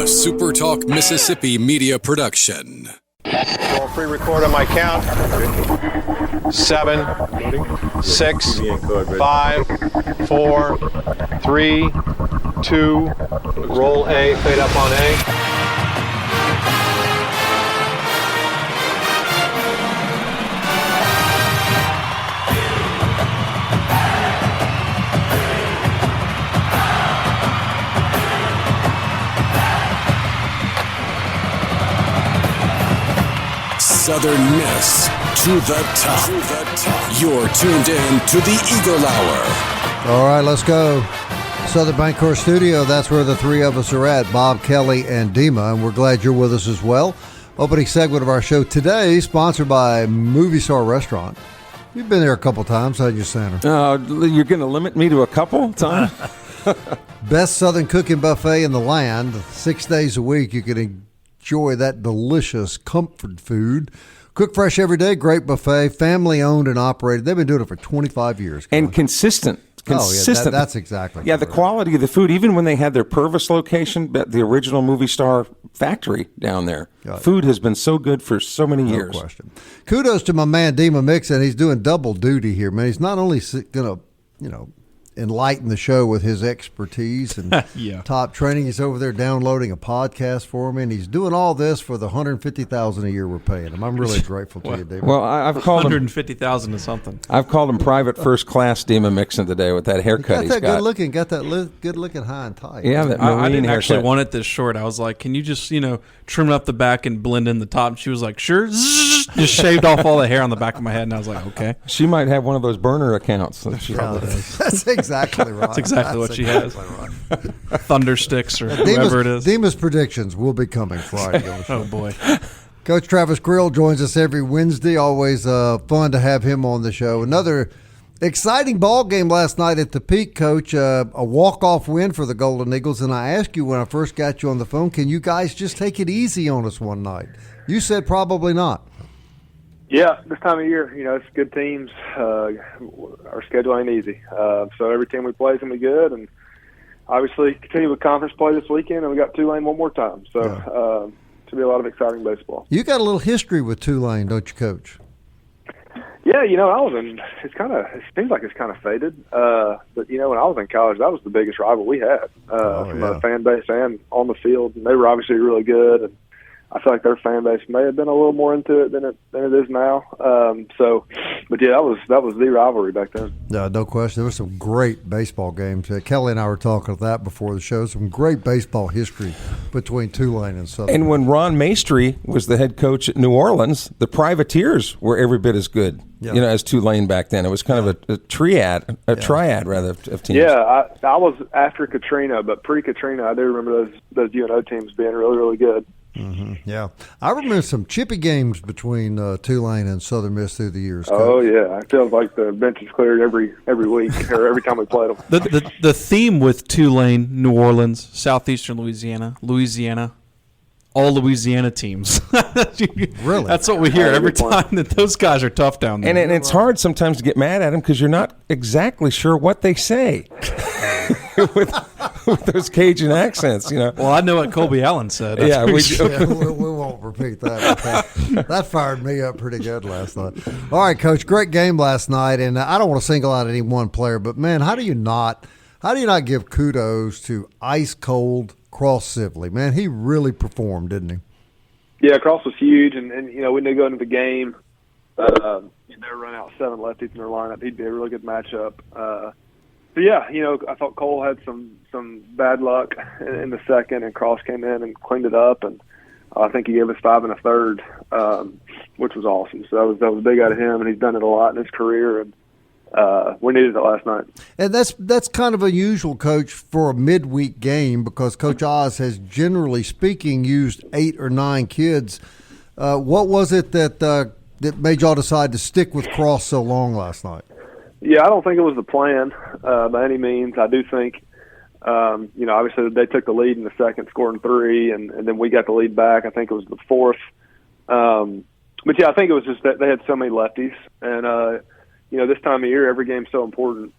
SuperTalk Mississippi media production. I'll pre-record on my count. 7, 6, 5, 4, 3, 2. Roll A, fade up on A. Southern Miss to the top. You're tuned in to the Eagle Hour. All right, let's go. Southern Bancorp Studio, that's where the three of us are at, Bob, Kelly, and Dima, and we're glad you're with us as well. Opening segment of our show today, sponsored by Movie Star Restaurant. You've been there a couple times, haven't you, Sandra? You're going to limit me to a couple times? Best Southern cooking buffet in the land. 6 days a week, you can enjoy that delicious comfort food. Cook fresh every day, great buffet, family owned and operated. They've been doing it for 25 years. And consistent. Oh, yeah, that's exactly. Yeah, the quality of the food, even when they had their Purvis location, the original Movie Star factory down there, food has been so good for so many years. No question. Kudos to my man, Dima Mixon. He's doing double duty here, man. He's not only going to, enlighten the show with his expertise and top training. He's over there downloading a podcast for me, and he's doing all this for the $150,000 a year we're paying him. I'm really grateful to you, Dima. Well, I've called $150,000 to something. I've called him private first class Dima Mixon today with that haircut he's got. Good looking high and tight. Yeah, that I didn't haircut. actually want it this short. I was like, can you just trim up the back and blend in the top? And she was like, sure. Just shaved off all the hair on the back of my head, and I was like, okay. She might have one of those burner accounts. That's exactly right. That's exactly what she has. Right. Thunder sticks or whoever it is. Dima's predictions will be coming Friday on the show. Oh, boy. Coach Travis Creel joins us every Wednesday. Always fun to have him on the show. Another exciting ball game last night at the Peak, Coach. A walk-off win for the Golden Eagles. And I asked you when I first got you on the phone, can you guys just take it easy on us one night? You said probably not. Yeah, this time of year, it's good teams. Our schedule ain't easy. So every team we play is going to be good. And obviously continue with conference play this weekend, and we got Tulane one more time. So should be a lot of exciting baseball. You got a little history with Tulane, don't you, Coach? Yeah, it seems like it's kind of faded. But, when I was in college, that was the biggest rival we had from a fan base and on the field. And they were obviously really good. And I feel like their fan base may have been a little more into it than it is now. But yeah, that was the rivalry back then. No question. There were some great baseball games. Kelly and I were talking about that before the show. Some great baseball history between Tulane and Southern. And when Ron Maestri was the head coach at New Orleans, the Privateers were every bit as good, as Tulane back then. It was kind of a triad of teams. Yeah, I was after Katrina, but pre-Katrina, I do remember those UNO teams being really, really good. Mm-hmm. Yeah, I remember some chippy games between Tulane and Southern Miss through the years. Coach. Oh yeah, I feel like the bench is cleared every week or every time we played them. The theme with Tulane, New Orleans, Southeastern Louisiana, all Louisiana teams. Really, that's what we hear every time that those guys are tough down there. And it's hard sometimes to get mad at them because you're not exactly sure what they say. with those Cajun accents, Well, I know what Colby Allen said. Yeah, we won't repeat that. That fired me up pretty good last night. All right, Coach, great game last night, and I don't want to single out any one player, but man, how do you not give kudos to ice cold Cross Sibley? Man, he really performed, didn't he? Yeah, Cross was huge, and we knew going into the game, they were running out 7 lefties in their lineup. He'd be a really good matchup. But yeah, I thought Cole had some bad luck in the second, and Cross came in and cleaned it up, and I think he gave us 5 1/3, which was awesome. So that was big out of him, and he's done it a lot in his career, and we needed it last night. And that's kind of unusual, Coach, for a midweek game because Coach Oz has, generally speaking, used 8 or 9 kids. What was it that made y'all decide to stick with Cross so long last night? Yeah, I don't think it was the plan by any means. I do think, obviously they took the lead in the second, scoring 3, and then we got the lead back. I think it was the 4th. But, yeah, I think it was just that they had so many lefties. And, this time of year, every game's so important.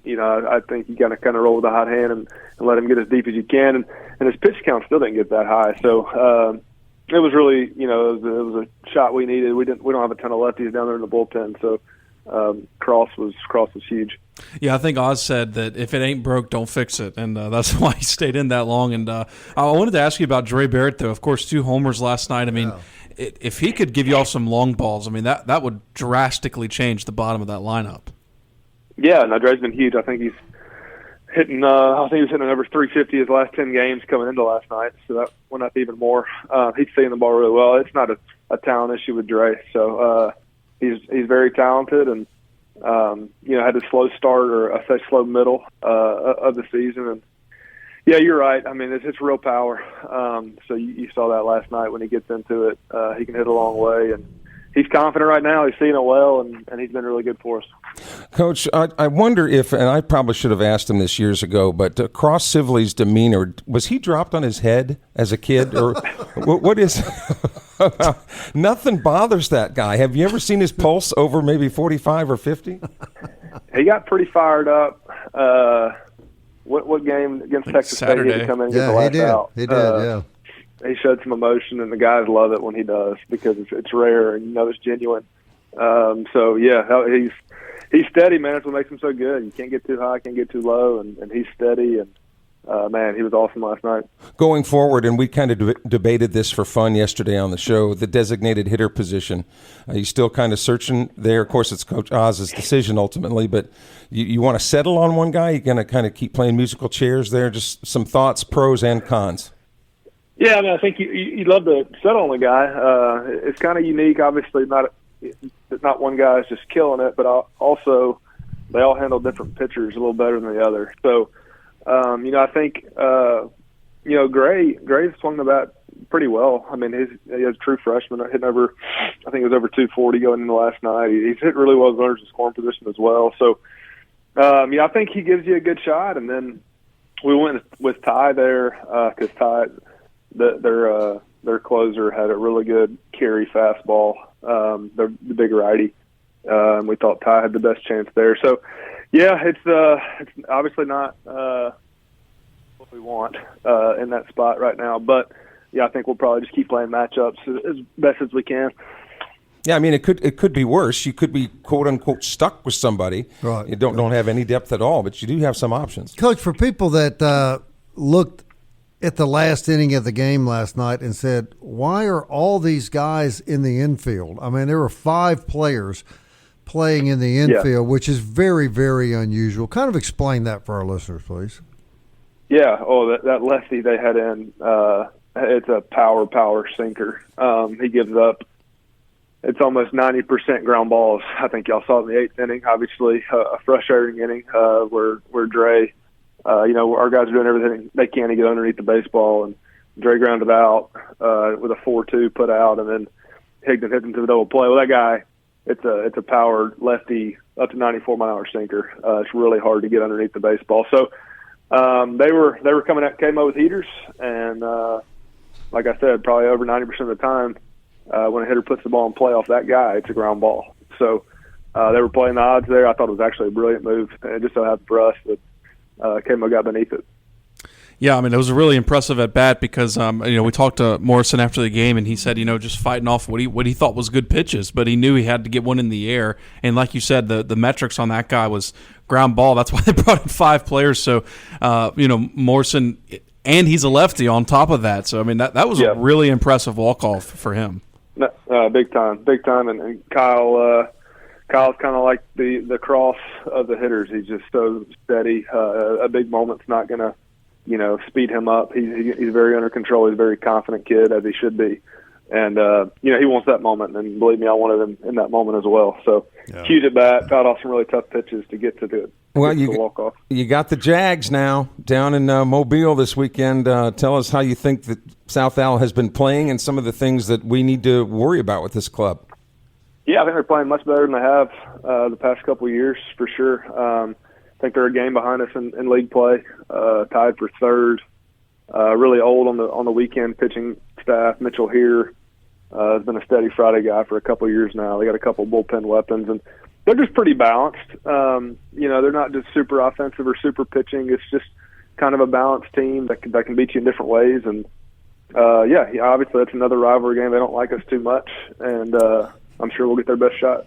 I think you got to kind of roll with the hot hand and let him get as deep as you can. And his pitch count still didn't get that high. So it was really, it was a shot we needed. We don't have a ton of lefties down there in the bullpen. So Cross was huge. Yeah, I think Oz said that if it ain't broke, don't fix it, and that's why he stayed in that long. And I wanted to ask you about Dre Barrett, though. Of course, 2 homers last night. I mean, if he could give you all some long balls, I mean, that would drastically change the bottom of that lineup. Yeah, no, Dre's been huge. I think he's hitting. I think he was hitting over 350 his last 10 games coming into last night, so that went up even more. He's seeing the ball really well. It's not a talent issue with Dre, so he's very talented and. Had a slow start or a slow middle of the season, and yeah, you're right. I mean, it's real power. So you saw that last night when he gets into it. He can hit a long way, and he's confident right now. He's seeing it well, and he's been really good for us. Coach, I wonder if, and I probably should have asked him this years ago, but Cross Sibley's demeanor, was he dropped on his head as a kid, or what is? Nothing bothers that guy. Have you ever seen his pulse over maybe 45 or 50? He got pretty fired up. What game against Texas Saturday. State did he come in and get the last out? He did, yeah. He showed some emotion, and the guys love it when he does because it's rare and it's genuine. So yeah, he's steady, man. That's what makes him so good. You can't get too high, can't get too low, and he's steady. And man, he was awesome last night. Going forward, and we kind of debated this for fun yesterday on the show, the designated hitter position. Are you still kind of searching there? Of course, it's Coach Oz's decision ultimately, but you want to settle on one guy? You're going to kind of keep playing musical chairs there? Just some thoughts, pros and cons. Yeah, I mean, I think you'd love to settle on a guy. It's kind of unique. Obviously, not one guy is just killing it, but also they all handle different pitchers a little better than the other. So, I think, Gray swung the bat pretty well. I mean, he was a true freshman, hitting over, I think it was over 240 going into last night. He's hit really well as runners in scoring position as well. So, I think he gives you a good shot. And then we went with Ty there because Ty, their closer had a really good carry fastball. The big righty. We thought Ty had the best chance there. So, yeah, it's obviously not what we want in that spot right now. But, yeah, I think we'll probably just keep playing matchups as best as we can. Yeah, I mean, it could be worse. You could be, quote, unquote, stuck with somebody. Right. You don't have any depth at all, but you do have some options. Coach, for people that looked at the last inning of the game last night and said, why are all these guys in the infield? I mean, there were 5 players playing in the infield, which is very, very unusual. Kind of explain that for our listeners, please. Yeah. Oh, that lefty they had in, it's a power sinker. He gives up. It's almost 90% ground balls. I think y'all saw it in the 8th inning. Obviously, a frustrating inning where Dre, our guys are doing everything they can to get underneath the baseball, and Dre grounded out with a 4-2 put out, and then Higdon hit into the double play. Well, that guy, it's a powered lefty up to 94-mile-an-hour sinker. It's really hard to get underneath the baseball. So they were came up with heaters, and like I said, probably over 90% of the time, when a hitter puts the ball in play off that guy, it's a ground ball. So they were playing the odds there. I thought it was actually a brilliant move, and it just so happened for us that Kamo got beneath it. Yeah, I mean, it was a really impressive at bat because we talked to Morrison after the game, and he said, just fighting off what he thought was good pitches, but he knew he had to get one in the air. And like you said, the metrics on that guy was ground ball. That's why they brought in 5 players. So, Morrison, and he's a lefty on top of that. So I mean, that was a really impressive walk off for him. Big time, and Kyle's kind of like the Cross of the hitters. He's just so steady. A big moment's not going to, speed him up. He's very under control. He's a very confident kid, as he should be. And, he wants that moment. And believe me, I wanted him in that moment as well. So huge at bat, got off some really tough pitches to get to the walk off. You got the Jags now down in Mobile this weekend. Tell us how you think that South Al has been playing and some of the things that we need to worry about with this club. Yeah, I think they're playing much better than they have the past couple of years, for sure. I think they're a game behind us in league play, tied for 3rd. Really old on the weekend pitching staff. Mitchell here has been a steady Friday guy for a couple of years now. They got a couple bullpen weapons, and they're just pretty balanced. They're not just super offensive or super pitching. It's just kind of a balanced team that can beat you in different ways. And obviously that's another rivalry game. They don't like us too much, and I'm sure we'll get their best shot.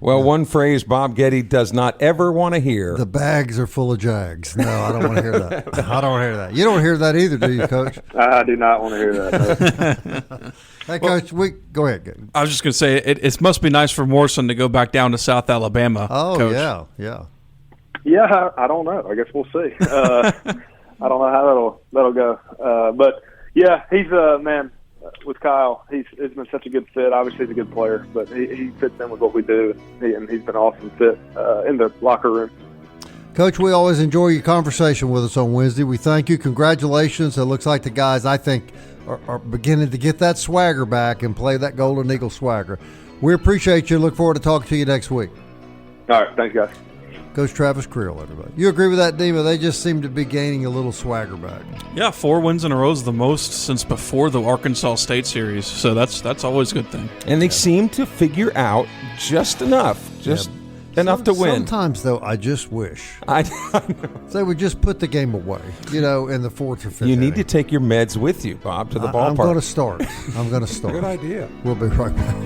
Well, one phrase Bob Getty does not ever want to hear. The bags are full of Jags. No, I don't want to hear that. I don't want to hear that. You don't hear that either, do you, Coach? I do not want to hear that. No. Hey, Coach, go ahead. I was just going to say it must be nice for Morrison to go back down to South Alabama. Oh, Coach. yeah. Yeah, I don't know. I guess we'll see. I don't know how that'll go. But yeah, he's man. With Kyle, he's been such a good fit. Obviously, he's a good player, but he fits in with what we do, and he's been an awesome fit in the locker room. Coach, we always enjoy your conversation with us on Wednesday. We thank you. Congratulations. It looks like the guys, I think, are beginning to get that swagger back and play that Golden Eagle swagger. We appreciate you. Look forward to talking to you next week. All right. Thanks, guys. Coach Travis Creel, everybody. You agree with that, Dima? They just seem to be gaining a little swagger back. Yeah, 4 wins in a row is the most since before the Arkansas State series, so that's always a good thing. And they seem to figure out just enough to win. Sometimes, though, I just wish I they would just put the game away, in the fourth or fifth You need inning. to take your meds with you, Bob, to the ballpark. I'm going to start. Good idea. We'll be right back.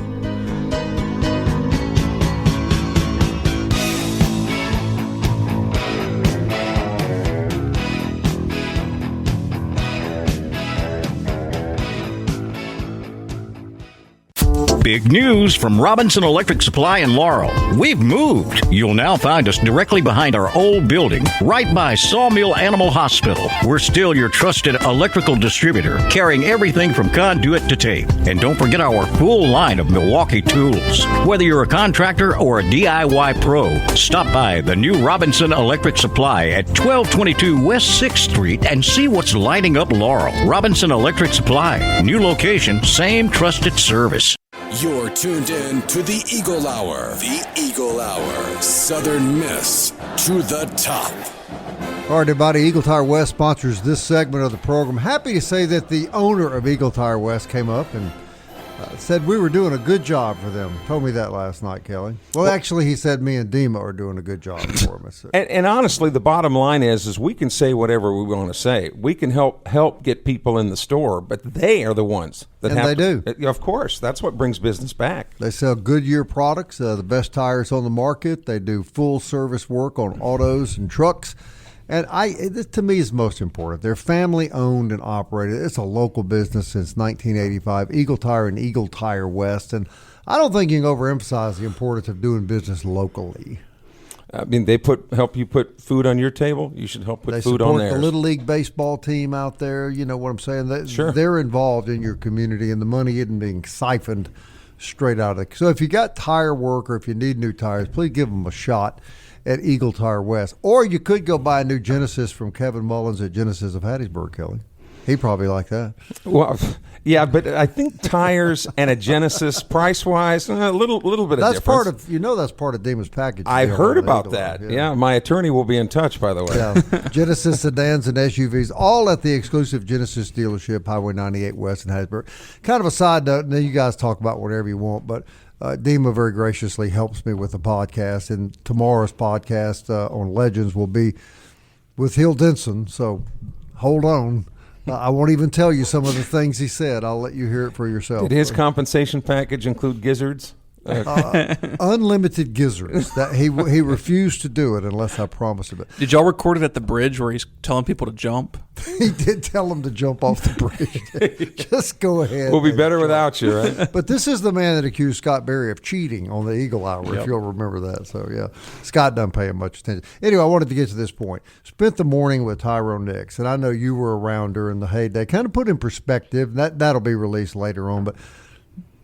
Big news from Robinson Electric Supply in Laurel. We've moved. You'll now find us directly behind our old building, right by Sawmill Animal Hospital. We're still your trusted electrical distributor, carrying everything from conduit to tape. And don't forget our full line of Milwaukee tools. Whether you're a contractor or a DIY pro, stop by the new Robinson Electric Supply at 1222 West 6th Street and see what's lighting up Laurel. Robinson Electric Supply. New location, same trusted service. You're tuned in to the Eagle Hour. The Eagle Hour. Southern Miss to the top. All right, everybody. Eagle Tire West sponsors this segment of the program. Happy to say that the owner of Eagle Tire West came up and said we were doing a good job for them. Told me that last night, Kelly. Well, actually, he said me and Dima are doing a good job for him. And honestly, the bottom line is we can say whatever we want to say. We can help get people in the store, but they are the ones that and have they to. do. Of course, that's what brings business back. They sell Goodyear products, the best tires on the market. They do full service work on autos and trucks. And this to me is most important. They're family owned and operated. It's a local business since 1985. Eagle Tire and Eagle Tire West. And I don't think you can overemphasize the importance of doing business locally. I mean, they help you put food on your table. You should help put food on theirs. They support the Little League baseball team out there. You know what I'm saying? Sure. They're involved in your community, and the money isn't being siphoned straight out of it. So if you got tire work or if you need new tires, please give them a shot at Eagle Tire West. Or you could go buy a new Genesis from Kevin Mullins at Genesis of Hattiesburg, Kelly. He'd probably like that. Well, yeah, but I think tires and a Genesis, price-wise, a little bit of difference. That's part of Dima's package. I heard about that. Yeah, my attorney will be in touch, by the way. Yeah, Genesis sedans and SUVs, all at the exclusive Genesis dealership, Highway 98 West in Hattiesburg. Kind of a side note, and then you guys talk about whatever you want, but Dima very graciously helps me with the podcast, and tomorrow's podcast on Legends will be with Hill Denson, so hold on. I won't even tell you some of the things he said. I'll let you hear it for yourself. Did his compensation package include gizzards? Unlimited gizzards. That he refused to do it unless I promised him it. Did y'all record it at the bridge where he's telling people to jump? He did tell them to jump off the bridge. Just go ahead. We'll be better without you, right? But this is the man that accused Scott Berry of cheating on the Eagle Hour, if you'll remember that. So, yeah, Scott doesn't pay him much attention. Anyway, I wanted to get to this point. Spent the morning with Tyrone Nix, and I know you were around during the heyday. Kind of put in perspective, that'll be released later on, but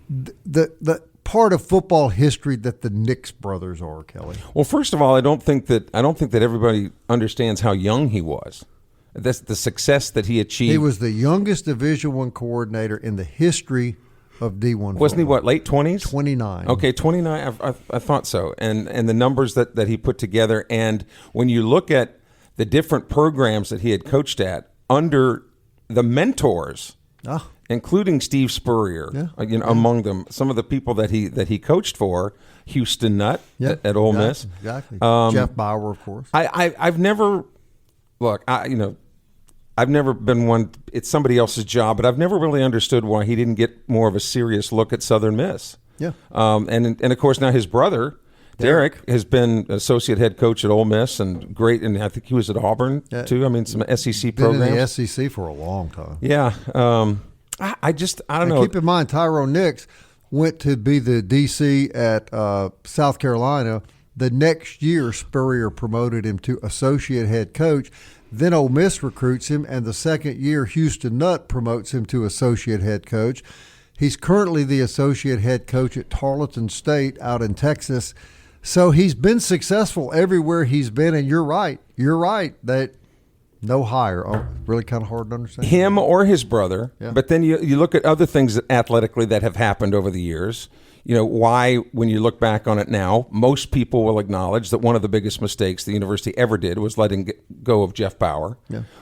the part of football history that the Nix brothers are, Kelly. Well, first of all, I don't think that everybody understands how young he was. That's the success that he achieved. He was the youngest Division I coordinator in the history of D1 Wasn't he, football. late 20s? 29. Okay, 29. I thought so. And the numbers that he put together. And when you look at the different programs that he had coached at under the mentors, including Steve Spurrier, among them, some of the people that he coached for, Houston Nutt at Ole Miss. Exactly. Jeff Bauer, of course. I've never I've never been one. It's somebody else's job, but I've never really understood why he didn't get more of a serious look at Southern Miss. Yeah. And of course now his brother Derek has been associate head coach at Ole Miss and great, and I think he was at Auburn too. I mean, some SEC programs. Been in the SEC for a long time. Yeah. I don't know. Keep in mind, Tyrone Nix went to be the DC at South Carolina. The next year, Spurrier promoted him to associate head coach. Then Ole Miss recruits him, and the second year, Houston Nutt promotes him to associate head coach. He's currently the associate head coach at Tarleton State out in Texas. So he's been successful everywhere he's been, and you're right. You're right that no hire. Oh, really kind of hard to understand. Him or his brother. Yeah. But then you look at other things athletically that have happened over the years. You know, why, when you look back on it now, most people will acknowledge that one of the biggest mistakes the university ever did was letting go of Jeff Bauer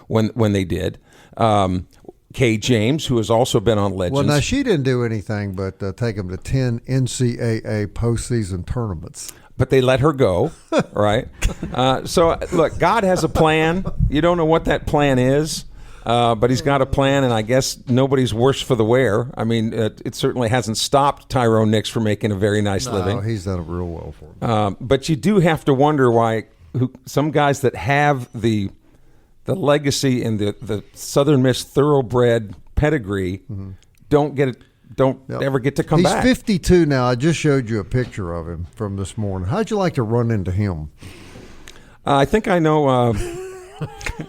when they did. Kay James, who has also been on Legends. Well, now, she didn't do anything but take him to 10 NCAA postseason tournaments. But they let her go, right? So, look, God has a plan. You don't know what that plan is, but he's got a plan, and I guess nobody's worse for the wear. I mean, it certainly hasn't stopped Tyrone Nix from making a very nice living. No, he's done it real well for him. But you do have to wonder why some guys that have the legacy and the Southern Miss thoroughbred pedigree don't ever get to come back. He's 52 now. I just showed you a picture of him from this morning. How'd you like to run into him? I think I know.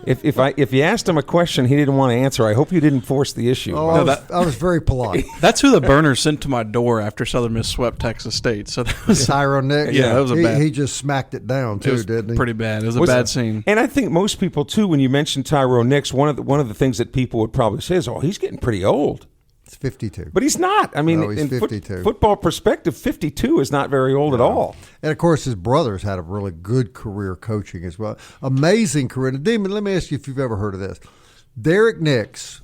If you asked him a question he didn't want to answer, I hope you didn't force the issue. Oh, I was very polite. That's who the burner sent to my door after Southern Miss swept Texas State. So that was Tyrone Nix. Yeah, that was a bad. He just smacked it down too, didn't he? Pretty bad. It was a bad scene. And I think most people too, when you mention Tyrone Nix, one of the things that people would probably say is, "Oh, he's getting pretty old." It's 52. But he's not. I mean, No, he's in 52. Football perspective, 52 is not very old at all. And, of course, his brother's had a really good career coaching as well. Amazing career. And, Demon, let me ask you if you've ever heard of this. Derek Nix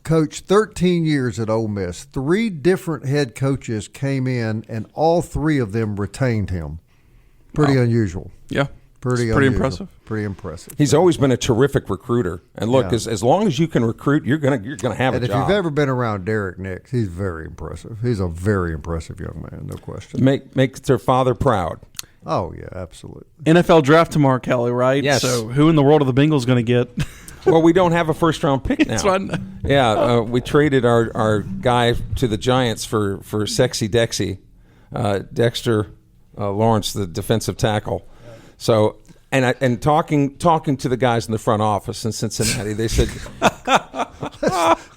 coached 13 years at Ole Miss. 3 different head coaches came in, and all 3 of them retained him. Pretty unusual. Yeah. Pretty impressive. Pretty impressive. He's always been a terrific recruiter. And look, as long as you can recruit, you're gonna have a job. And if you've ever been around Derek Nix, he's very impressive. He's a very impressive young man, no question. Make their father proud. Oh, yeah, absolutely. NFL draft tomorrow, Kelly, right? Yes. So who in the world are the Bengals going to get? Well, we don't have a first-round pick now. That's right. Yeah, we traded our guy to the Giants for Sexy Dexy, Dexter Lawrence, the defensive tackle. So, and talking to the guys in the front office in Cincinnati, they said,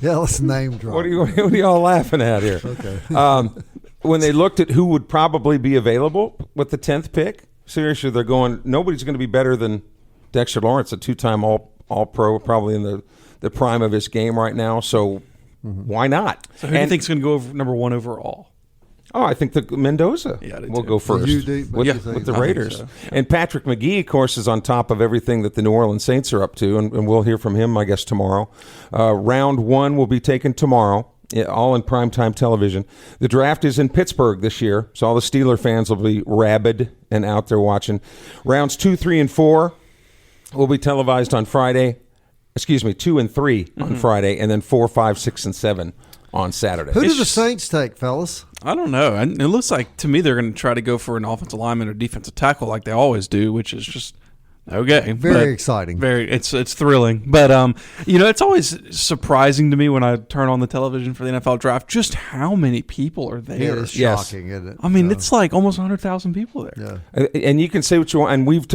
let's name drop. What are y'all laughing at here? Okay. When they looked at who would probably be available with the 10th pick, seriously, they're going, nobody's going to be better than Dexter Lawrence, a 2-time All-Pro, probably in the prime of his game right now. So why not? So who do you think is going to go over number 1 overall? Oh, I think the Mendoza will go first with the Raiders. So. And Patrick McGee, of course, is on top of everything that the New Orleans Saints are up to, and we'll hear from him, I guess, tomorrow. Round 1 will be taken tomorrow, all in primetime television. The draft is in Pittsburgh this year, so all the Steeler fans will be rabid and out there watching. Rounds 2, 3, and 4 will be televised on Friday. 2 and 3 on Friday, and then 4, 5, 6, and 7 on Saturday. Who do the Saints take, fellas? I don't know. It looks like to me they're going to try to go for an offensive lineman or defensive tackle like they always do, which is just okay. Very exciting. It's thrilling. But it's always surprising to me when I turn on the television for the NFL draft just how many people are there. Yeah, it's shocking, isn't it? I mean, it's like almost 100,000 people there. Yeah. And you can say what you want, and we've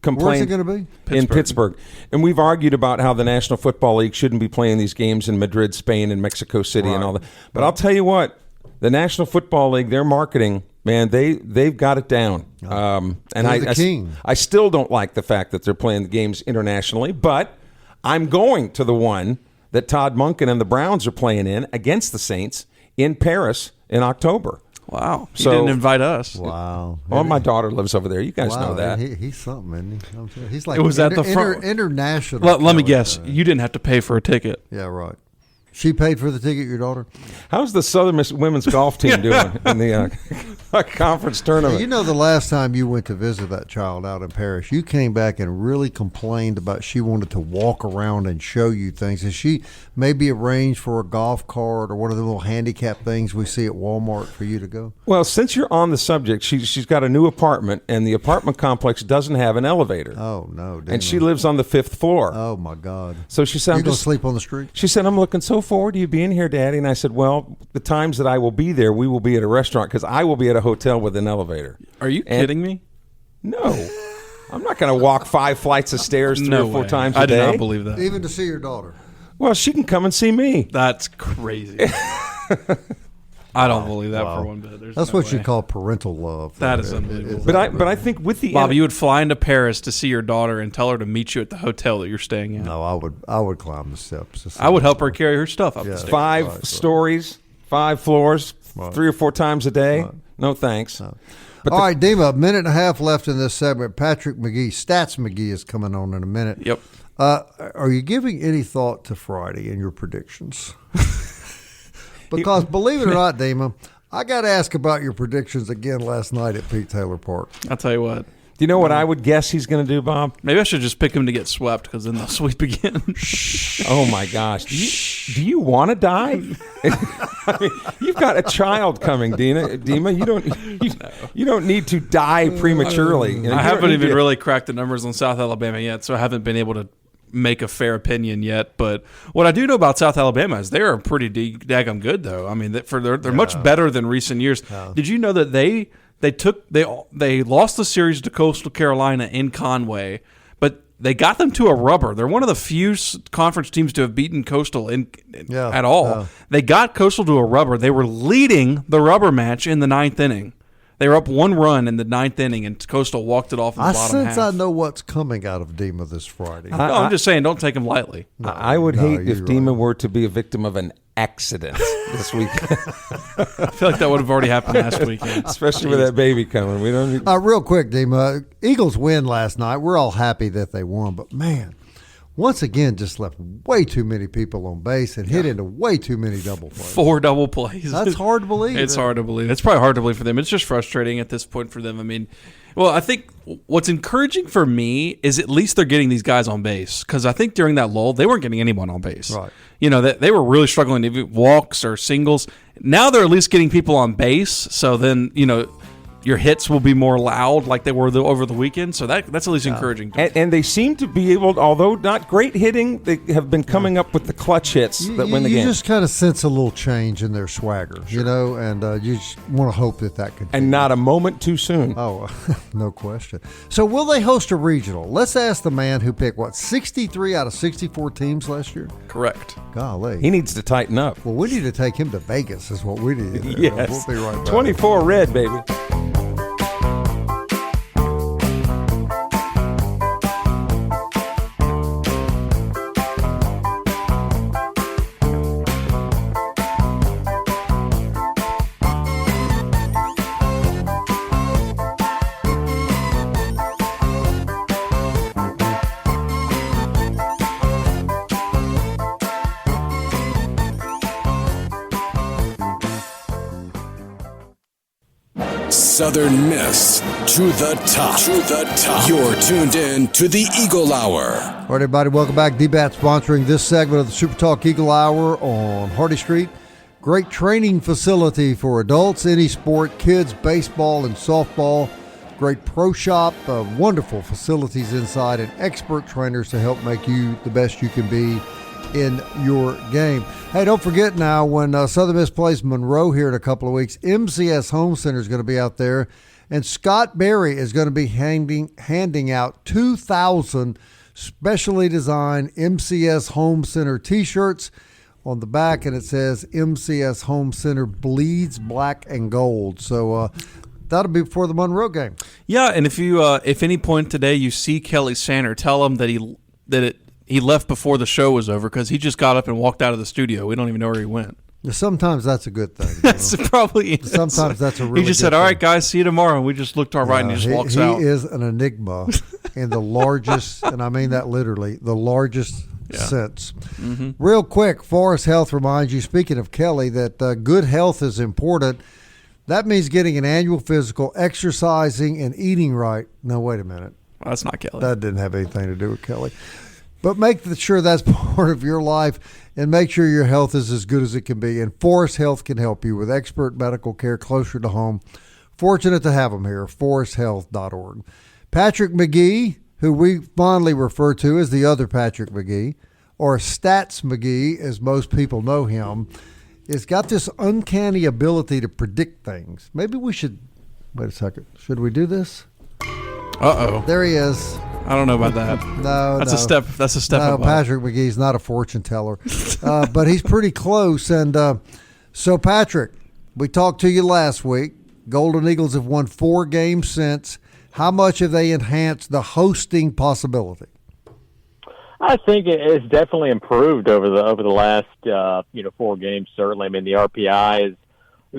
complained. Where's it going to be? In Pittsburgh. And we've argued about how the National Football League shouldn't be playing these games in Madrid, Spain, and Mexico City and all that. But I'll tell you what, the National Football League, their marketing, man, they've got it down. And I still don't like the fact that they're playing the games internationally, but I'm going to the one that Todd Monken and the Browns are playing in against the Saints in Paris in October. Wow. He didn't invite us. Wow. Well, my daughter lives over there. You guys know that. He's something, isn't he? He's like at the front. International. Let me guess. You didn't have to pay for a ticket. Yeah, right. She paid for the ticket, your daughter? How's the Southern Miss women's golf team doing in the conference tournament. You know, the last time you went to visit that child out in Paris, you came back and really complained about she wanted to walk around and show you things. Has she maybe arranged for a golf cart or one of the little handicap things we see at Walmart for you to go? Well, since you're on the subject, she's got a new apartment, and the apartment complex doesn't have an elevator. Oh, no. And she lives on the 5th floor. Oh, my God. So she said, You're I'm going just to sleep on the street? She said, I'm looking so forward to you being here, Daddy. And I said, well, the times that I will be there, we will be at a restaurant because I will be at a hotel with an elevator. Are you kidding me? No. I'm not going to walk 5 flights of stairs three or 4 times a day. I do not believe that. Even to see your daughter? Well, she can come and see me. That's crazy. I don't believe that for one bit. That's what you call parental love. That is unbelievable. But I think with the Bobby, you would fly into Paris to see your daughter and tell her to meet you at the hotel that you're staying at. No, I would climb the steps. I would help her carry her stuff up the stairs. 5 stories, 5 floors, 3 or 4 times a day. No thanks. But all right, Dima, a minute and a half left in this segment. Patrick McGee, Stats McGee, is coming on in a minute. Yep. Are you giving any thought to Friday in your predictions? Because believe it or not, Dima, I got to ask about your predictions again last night at Pete Taylor Park. I'll tell you what. Do you know what I would guess he's going to do, Bob? Maybe I should just pick him to get swept because then they'll sweep again. Oh, my gosh. Do you want to die? I mean, you've got a child coming, Dima. You don't need to die prematurely. You know, I haven't even really cracked the numbers on South Alabama yet, so I haven't been able to make a fair opinion yet. But what I do know about South Alabama is they're pretty daggum good, though. I mean, they're much better than recent years. Did you know that they lost the series to Coastal Carolina in Conway, but they got them to a rubber. They're one of the few conference teams to have beaten Coastal at all. They got Coastal to a rubber. They were leading the rubber match in the 9th inning. They were up 1 run in the 9th inning, and Coastal walked it off in the bottom half. I know what's coming out of Dima this Friday. I'm just saying, don't take him lightly. I would hate if Dima were to be a victim of an accident this weekend. I feel like that would have already happened last weekend. Especially with that baby coming. We don't need... Real quick, Dima. Eagles win last night. We're all happy that they won, but man, once again, just left way too many people on base and hit into way too many double plays. 4 double plays. That's hard to believe. It's hard to believe. It's probably hard to believe for them. It's just frustrating at this point for them. I mean, well, I think what's encouraging for me is at least they're getting these guys on base, because I think during that lull, they weren't getting anyone on base. Right. You know, they were really struggling to get walks or singles. Now they're at least getting people on base, so then, you know, your hits will be more loud like they were over the weekend. So that's at least encouraging. And they seem to be able, although not great hitting, they have been coming up with the clutch hits that win the game. You just kind of sense a little change in their swagger, you know, and you just want to hope that continues. And not a moment too soon. Oh, no question. So will they host a regional? Let's ask the man who picked, 63 out of 64 teams last year? Correct. Golly. He needs to tighten up. Well, we need to take him to Vegas is what we need to do. Yes. We'll be right back. 24 red, baby. Southern Miss to the top. To the top. You're tuned in to the Eagle Hour. All right, everybody, welcome back. DBAT sponsoring this segment of the SuperTalk Eagle Hour on Hardy Street. Great training facility for adults, any sport, kids, baseball and softball. Great pro shop, wonderful facilities inside, and expert trainers to help make you the best you can be in your game. Hey, don't forget now, when Southern Miss plays Monroe here in a couple of weeks, MCS Home Center is going to be out there, and Scott Berry is going to be handing out 2,000 specially designed MCS Home Center T-shirts. On the back, and it says MCS Home Center bleeds black and gold. So that'll be before the Monroe game. Yeah, and if any point today you see Kelly Sander, tell him that he left before the show was over, because he just got up and walked out of the studio. We don't even know where he went. Sometimes that's a good thing. That's probably. Sometimes that's a really. He just said, "All right, guys, see you tomorrow." And we just looked to our right, and he just walks out. He is an enigma in the largest, and I mean that literally, the largest sense. Mm-hmm. Real quick, Forest Health reminds you, speaking of Kelly, that good health is important. That means getting an annual physical, exercising, and eating right. No, wait a minute. Well, that's not Kelly. That didn't have anything to do with Kelly. But make sure that's part of your life and make sure your health is as good as it can be. And Forest Health can help you with expert medical care closer to home. Fortunate to have them here, foresthealth.org. Patrick McGee, who we fondly refer to as the other Patrick McGee, or Stats McGee, as most people know him, has got this uncanny ability to predict things. Maybe we should, wait a second, should we do this? Uh-oh. There he is. I don't know about that. That's a step. That's a step. No, above. Patrick McGee's not a fortune teller, but he's pretty close. And so, Patrick, we talked to you last week. Golden Eagles have won 4 games since. How much have they enhanced the hosting possibility? I think it's definitely improved over the last 4 games. Certainly, I mean the RPI has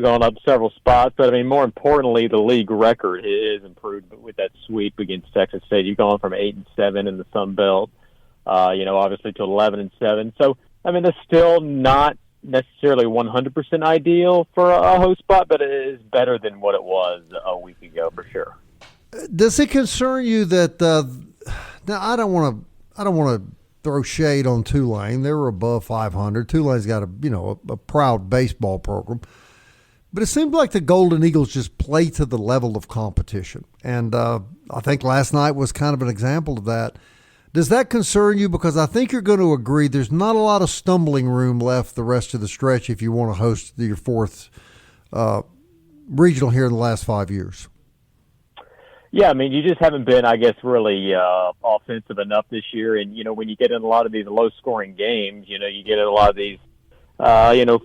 gone up several spots, but I mean more importantly, the league record is improved with that sweep against Texas State. You've gone from 8-7 in the Sun Belt, obviously to 11-7. So I mean that's still not necessarily 100% ideal for a host spot, but it is better than what it was a week ago for sure. Does it concern you that now I don't want to throw shade on Tulane. They were above 500. Tulane's got a proud baseball program. But it seemed like the Golden Eagles just play to the level of competition. And I think last night was kind of an example of that. Does that concern you? Because I think you're going to agree there's not a lot of stumbling room left the rest of the stretch if you want to host your 4th regional here in the last 5 years. Yeah, I mean, you just haven't been, I guess, really offensive enough this year. And, when you get in a lot of these low-scoring games, you get in a lot of these 4-3,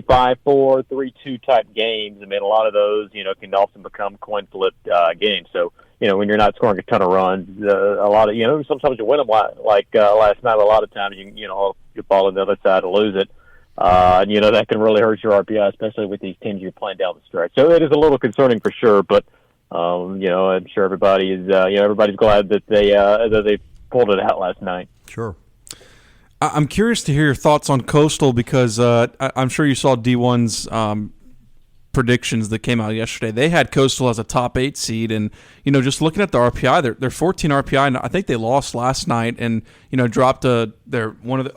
5-4, 3-2 type games. I mean, a lot of those, can often become coin flip games. So, when you're not scoring a ton of runs, a lot of, sometimes you win them like last night. A lot of times, you ball on the other side to lose it. And, that can really hurt your RPI, especially with these teams you're playing down the stretch. So it is a little concerning for sure, but, I'm sure everybody is, everybody's glad that they pulled it out last night. Sure. I'm curious to hear your thoughts on Coastal because I'm sure you saw D1's predictions that came out yesterday. They had Coastal as a top 8 seed, and just looking at the RPI, they're 14 RPI, and I think they lost last night, and dropped a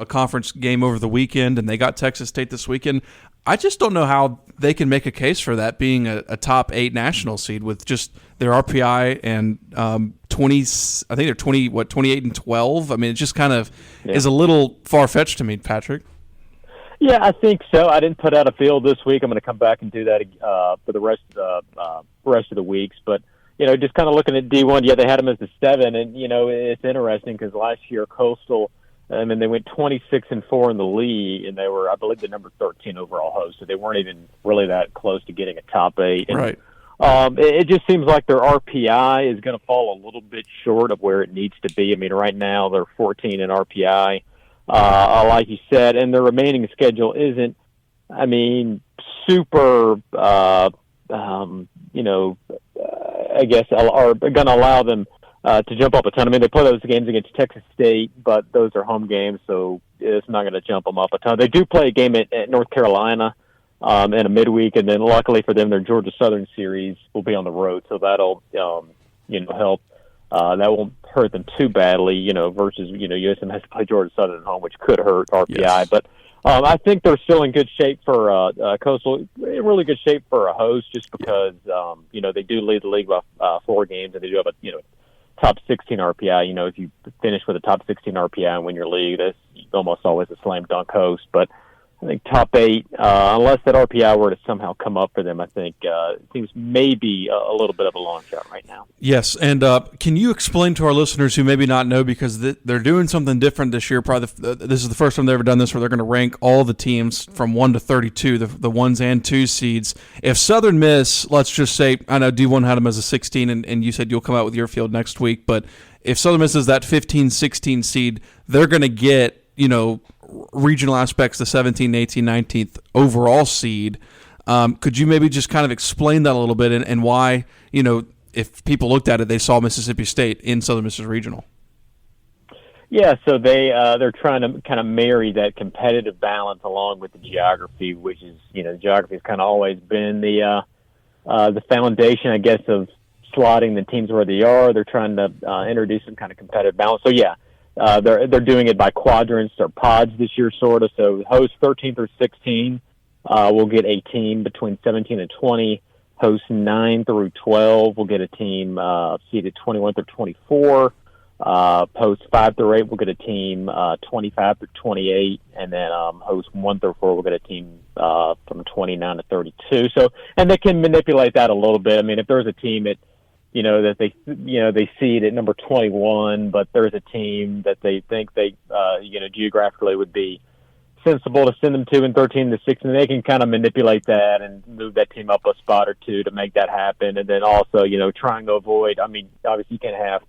conference game over the weekend, and they got Texas State this weekend. I just don't know how they can make a case for that being a top 8 national seed with just their RPI and 20. I think they're 28-12. I mean, it just kind of is a little far fetched to me, Patrick. Yeah, I think so. I didn't put out a field this week. I'm going to come back and do that for the rest of the weeks. But just kind of looking at D1, they had them as the 7, and it's interesting because last year Coastal. I mean, they went 26-4 in the league, and they were, I believe, the number 13 overall host. So they weren't even really that close to getting a top 8. And, right. It just seems like their RPI is going to fall a little bit short of where it needs to be. I mean, right now they're 14 in RPI, like you said, and their remaining schedule isn't, I mean, super, I guess, are going to allow them to jump up a ton. I mean, they play those games against Texas State, but those are home games, so it's not going to jump them up a ton. They do play a game at North Carolina in a midweek, and then luckily for them, their Georgia Southern series will be on the road, so that'll help. That won't hurt them too badly, versus USM has to play Georgia Southern at home, which could hurt RPI. Yes. But I think they're still in good shape for Coastal, in really good shape for a host, just because they do lead the league by 4 games, and they do have a top 16 RPI. If you finish with a top 16 RPI and win your league, that's almost always a slam dunk host. But I think top 8, unless that RPI were to somehow come up for them, I think it seems maybe a little bit of a long shot right now. Yes, and can you explain to our listeners who maybe not know, because they're doing something different this year, probably this is the first time they've ever done this, where they're going to rank all the teams from 1 to 32, the 1s and 2 seeds. If Southern Miss, let's just say, I know D1 had them as a 16, and you said you'll come out with your field next week, but if Southern Miss is that 15, 16 seed, they're going to get, regional aspects, the 17, 18, 19th overall seed. Could you maybe just kind of explain that a little bit and why, if people looked at it, they saw Mississippi State in Southern Miss regional? Yeah, so they're trying to kind of marry that competitive balance along with the geography, which is, geography has kind of always been the the foundation, I guess, of slotting the teams where they are. They're trying to introduce some kind of competitive balance. So yeah, they're doing it by quadrants or pods this year, sort of. So hosts 13 through 16 will get a team between 17 and 20. Hosts 9 through 12 will get a team seeded 21 through 24. Hosts 5 through 8 will get a team 25 through 28, and then hosts 1 through 4 will get a team from 29 to 32. So, and they can manipulate that a little bit. I mean, if there's a team that that they seed at number 21, but there's a team that they think they geographically would be sensible to send them to in 13 to 16, they can kind of manipulate that and move that team up a spot or two to make that happen. And then also, trying to avoid, I mean, obviously you can't have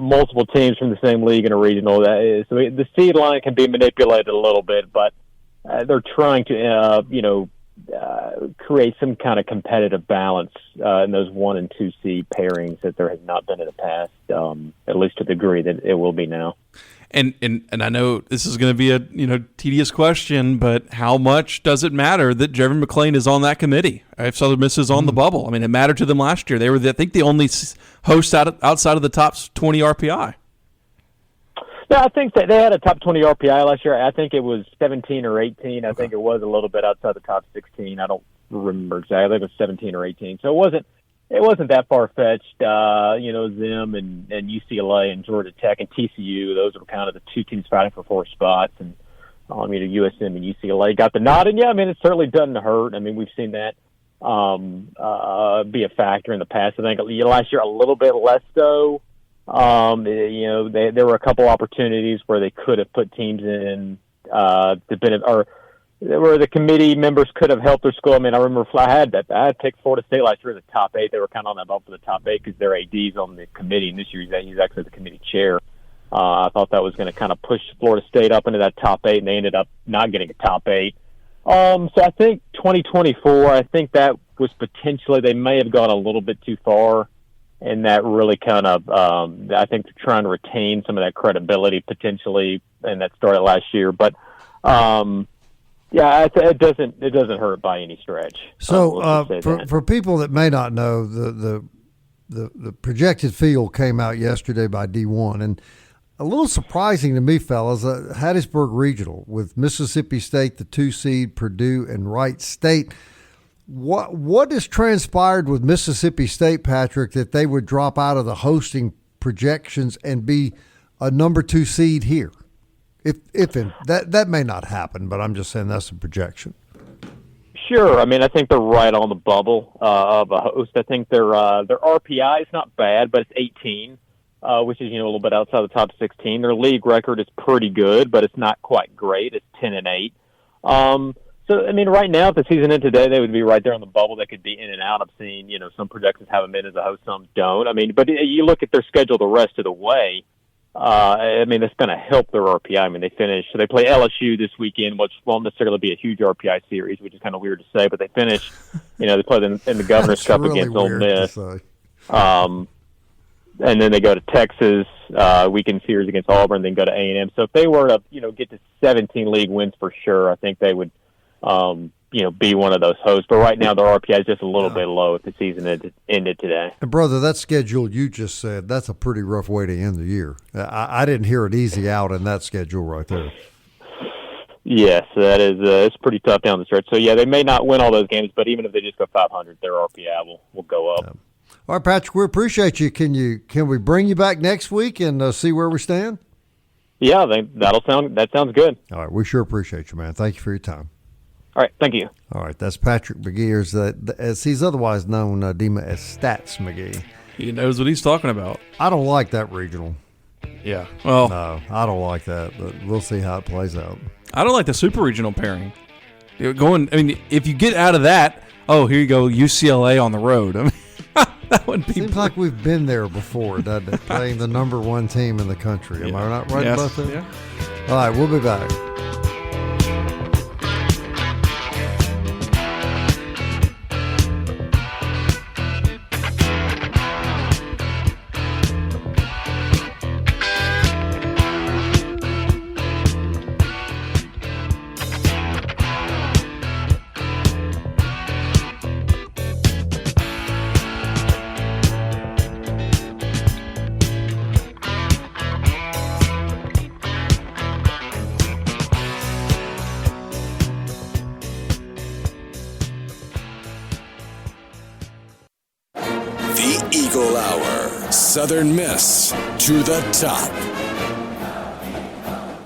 multiple teams from the same league in a regional. So the seed line can be manipulated a little bit, but they're trying to, create some kind of competitive balance in those 1 and 2 seed pairings that there has not been in the past, at least to the degree that it will be now. And I know this is going to be a tedious question, but how much does it matter that Jeremy McClain is on that committee? If Southern Miss is on the bubble, I mean, it mattered to them last year. They were, I think, the only host outside of the top 20 RPI. Yeah, I think that they had a top 20 RPI last year. I think it was 17 or 18. I think it was a little bit outside the top 16. I don't remember exactly. I think it was 17 or 18. So it wasn't that far-fetched. Them and UCLA and Georgia Tech and TCU, those were kind of the two teams fighting for 4 spots. And USM and UCLA got the nod. And, yeah, I mean, it certainly doesn't hurt. I mean, we've seen that be a factor in the past. I think last year a little bit less so. There were a couple opportunities where they could have put teams in where the committee members could have helped their school. I mean, I remember I had picked Florida State last year in the top 8. They were kind of on that bump for the top 8 because their AD's on the committee, and this year he's actually the committee chair. I thought that was going to kind of push Florida State up into that top 8, and they ended up not getting a top 8. So I think 2024, I think that was potentially, they may have gone a little bit too far. And that really kind of, I think they're trying to retain some of that credibility potentially, and that started last year. But it doesn't hurt by any stretch. So for people that may not know, the projected field came out yesterday by D1, and a little surprising to me, fellas, Hattiesburg Regional with Mississippi State, the 2 seed, Purdue, and Wright State. What has transpired with Mississippi State, Patrick, that they would drop out of the hosting projections and be a number 2 seed here? That may not happen, but I'm just saying that's a projection. Sure. I mean, I think they're right on the bubble of a host. I think their RPI is not bad, but it's 18, which is a little bit outside the top 16. Their league record is pretty good, but it's not quite great. It's 10 and 8. So, I mean, right now, if the season ended today, they would be right there on the bubble. They could be in and out. I've seen, some projections have them in as a host, some don't. I mean, but you look at their schedule the rest of the way, I mean, it's going to help their RPI. I mean, they play LSU this weekend, which won't necessarily be a huge RPI series, which is kind of weird to say, but they finish, they play in the Governor's Cup really against Ole Miss. And then they go to Texas, weekend series against Auburn, then go to A&M. So if they were to, get to 17 league wins for sure, I think they would, be one of those hosts. But right now, their RPI is just a little bit low if the season ended today. And, brother, that schedule you just said, that's a pretty rough way to end the year. I didn't hear it easy out in that schedule right there. Yes, that is it's pretty tough down the stretch. So, yeah, they may not win all those games, but even if they just go 500, their RPI will go up. Yeah. All right, Patrick, we appreciate you. Can we bring you back next week and see where we stand? Yeah, that sounds good. All right, we sure appreciate you, man. Thank you for your time. All right, thank you. All right, that's Patrick McGee, as he's otherwise known, Dima, as Stats McGee. He knows what he's talking about. I don't like that regional. Yeah, well, no, I don't like that, but we'll see how it plays out. I don't like the super regional pairing. If you get out of that, here you go, UCLA on the road. I mean, that would be. Seems like we've been there before, doesn't it? Playing the number 1 team in the country. Am I not right about that? Yeah. All right, we'll be back. Eagle Hour. Southern Miss to the top.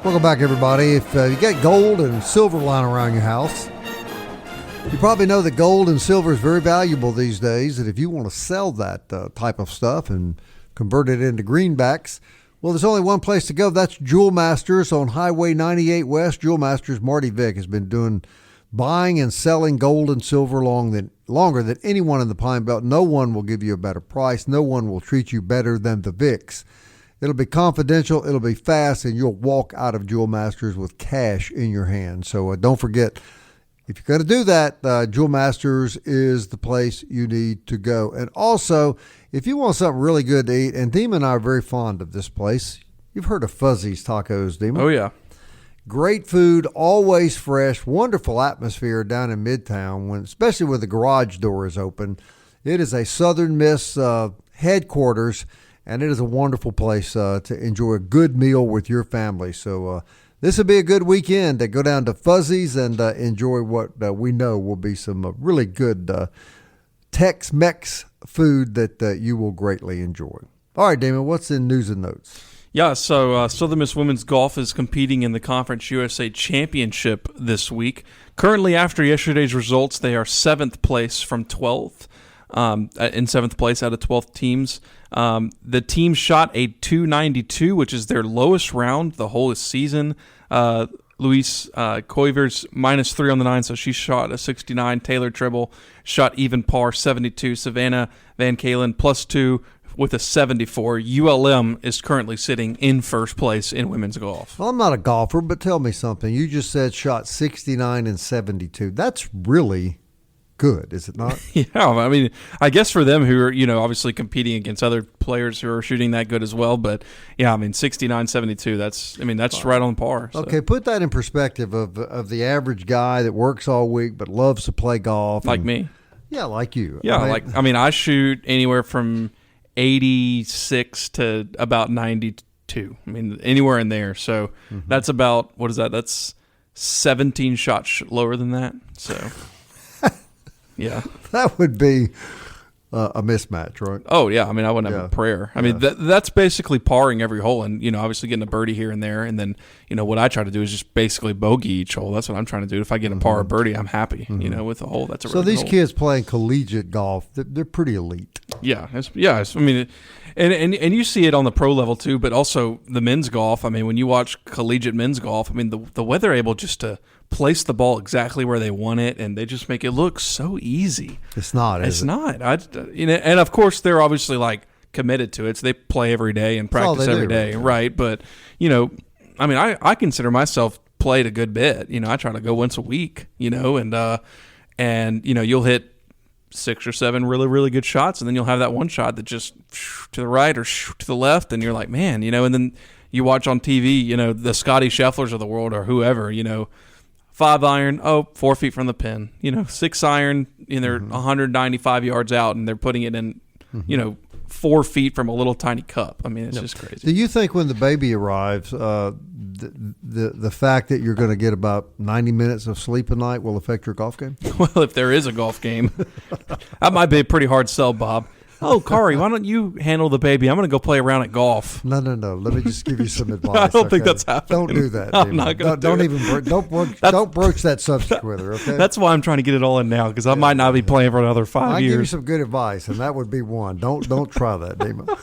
Welcome back, everybody. If you got gold and silver lying around your house, you probably know that gold and silver is very valuable these days. And if you want to sell that type of stuff and convert it into greenbacks, well, there's only one place to go. That's Jewel Masters on Highway 98 West. Jewel Masters, Marty Vick, has been doing buying and selling gold and silver longer than anyone in the Pine Belt. No one will give you a better price. No one will treat you better than the Vicks. It'll be confidential, it'll be fast, and you'll walk out of Jewel Masters with cash in your hand. So don't forget, if you're going to do that, Jewel Masters is the place you need to go. And also, if you want something really good to eat, and Dima and I are very fond of this place. You've heard of Fuzzy's Tacos, Dima? Oh, yeah. Great food, always fresh, wonderful atmosphere down in Midtown, especially when the garage door is open. It is a Southern Miss headquarters, and it is a wonderful place to enjoy a good meal with your family. So this will be a good weekend to go down to Fuzzy's and enjoy what we know will be some really good Tex-Mex food that you will greatly enjoy. All right, Damon, what's in news and notes? Yeah, so Southern Miss Women's Golf is competing in the Conference USA Championship this week. Currently, after yesterday's results, they are 7th place from 12th, in 7th place out of 12 teams. The team shot a .292, which is their lowest round the whole season. Louise Coivers -3 on the 9, so she shot a 69. Taylor Tribble shot even par, 72. Savannah Van Kalen +2 with a 74. ULM is currently sitting in first place in women's golf. Well, I'm not a golfer, but tell me something. You just said shot 69 and 72. That's really good, is it not? Yeah, I mean, I guess for them who are, obviously competing against other players who are shooting that good as well. But yeah, I mean, 69, 72, that's right on par. So. Okay, put that in perspective of the average guy that works all week but loves to play golf. Like me. Yeah, like you. Yeah, I shoot anywhere from 86 to about 92. I mean, anywhere in there. So that's about, what is that? That's 17 shots lower than that. So, yeah. That would be a mismatch, right? Oh, yeah. I mean, I wouldn't have a prayer. I mean, that's basically parring every hole and, obviously getting a birdie here and there. And then, what I try to do is just basically bogey each hole. That's what I'm trying to do. If I get a par or birdie, I'm happy, with a hole. That's a really So these hole. kids playing collegiate golf, they're pretty elite. Yeah. I mean, and you see it on the pro level too, but also the men's golf. I mean, when you watch collegiate men's golf, I mean, the way they're able just to place the ball exactly where they want it, and they just make it look so easy. It's not. It's not. And of course they're obviously like committed to it. So they play every day and practice every day, right? But I mean, I consider myself played a good bit. I try to go once a week. And you'll hit 6 or 7 really, really good shots, and then you'll have that one shot that just to the right or to the left, and you're like, man, and then you watch on TV, the Scotty Schefflers of the world or whoever, 5 iron, 4 feet from the pin, 6 iron, and they're 195 yards out, and they're putting it in, 4 feet from a little tiny cup. I mean, it's just crazy. Do you think when the baby arrives, the fact that you're going to get about 90 minutes of sleep a night will affect your golf game? Well, if there is a golf game, that might be a pretty hard sell, Bob. Oh, Kari, why don't you handle the baby? I'm going to go play around at golf. No. Let me just give you some advice. I don't think that's happening. Don't do that. I'm not going to Don't broach that subject with her, okay? That's why I'm trying to get it all in now, because I might not be playing for another 5 years. I'll give you some good advice, and that would be one. Don't try that, Dima.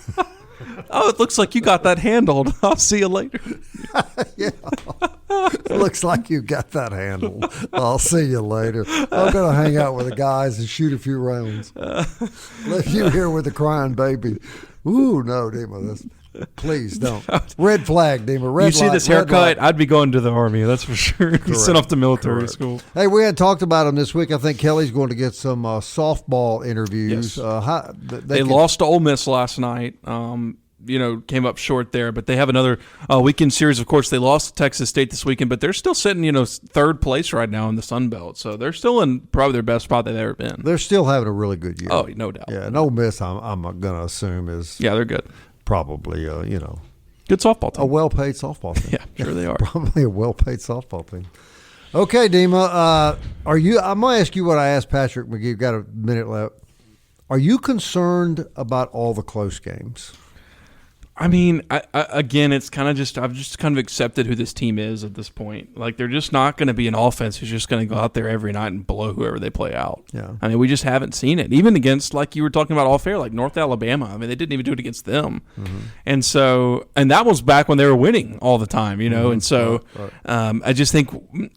Oh, it looks like you got that handled. I'll see you later. Yeah. Looks like you got that handled. I'll see you later. I'm going to hang out with the guys and shoot a few rounds. Leave you here with the crying baby. Ooh, no, Dima. Please don't. Red flag, Dima. Red You see light, this haircut, I'd be going to the Army. That's for sure. Sent off to military school. Hey, we hadn't talked about him this week. I think Kelly's going to get some softball interviews. Yes. They lost to Ole Miss last night. Came up short there, but they have another weekend series. Of course, they lost to Texas State this weekend, but they're still sitting, third place right now in the Sun Belt. So they're still in probably their best spot they've ever been. They're still having a really good year. Oh, no doubt. Yeah, and Ole Miss, I'm going to assume is they're good. Probably, good softball team. A well-paid softball team. Yeah, sure they are. Probably a well-paid softball team. Okay, Dima, I'm going to ask you what I asked Patrick McGee. We've got a minute left. Are you concerned about all the close games? I mean, again, it's kind of just I've just kind of accepted who this team is at this point. Like, they're just not going to be an offense who's just going to go out there every night and blow whoever they play out. Yeah. I mean, we just haven't seen it. Even against, like you were talking about off air, like North Alabama. I mean, they didn't even do it against them. Mm-hmm. And that was back when they were winning all the time, you know. Mm-hmm. And so I just think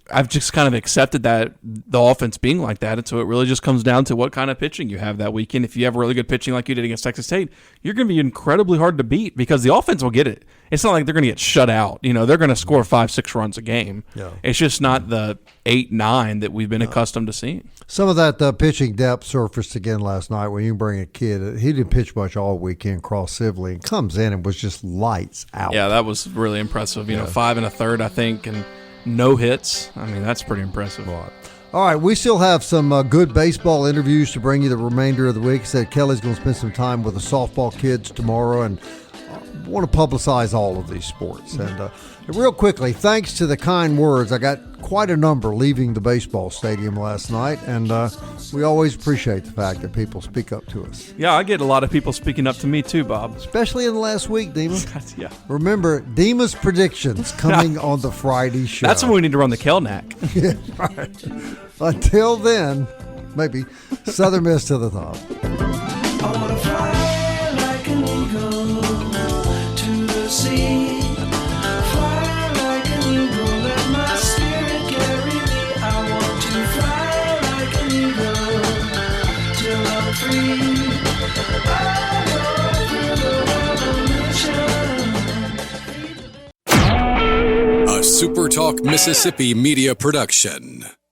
I've just kind of accepted that the offense being like that. And so it really just comes down to what kind of pitching you have that weekend. If you have really good pitching like you did against Texas State, you're going to be incredibly hard to beat because the offense will get it. It's not like they're going to get shut out. You know, they're going to score 5-6 runs a game. Yeah. It's just not the 8-9 that we've been accustomed to seeing. Some of that pitching depth surfaced again last night when you bring a kid. He didn't pitch much all weekend, Cross Sibley, and comes in and was just lights out. Yeah, that was really impressive. You know, 5 1/3, I think, and no hits. I mean, that's pretty impressive. Right. All right, we still have some good baseball interviews to bring you the remainder of the week. Said Kelly's going to spend some time with the softball kids tomorrow, and want to publicize all of these sports. And real quickly, thanks to the kind words, I got quite a number leaving the baseball stadium last night, and we always appreciate the fact that people speak up to us. Yeah, I get a lot of people speaking up to me too, Bob. Especially in the last week, Dima. Yeah. Remember, Dima's predictions coming on the Friday show. That's when we need to run the Kelknack. Yeah, right. Until then, maybe Southern Miss to the top. I want to fly like an eagle to the sea. Fly like an eagle, let my spirit carry me. I want to fly like an eagle till I'm free. I go through the revolution. A SuperTalk Mississippi media production.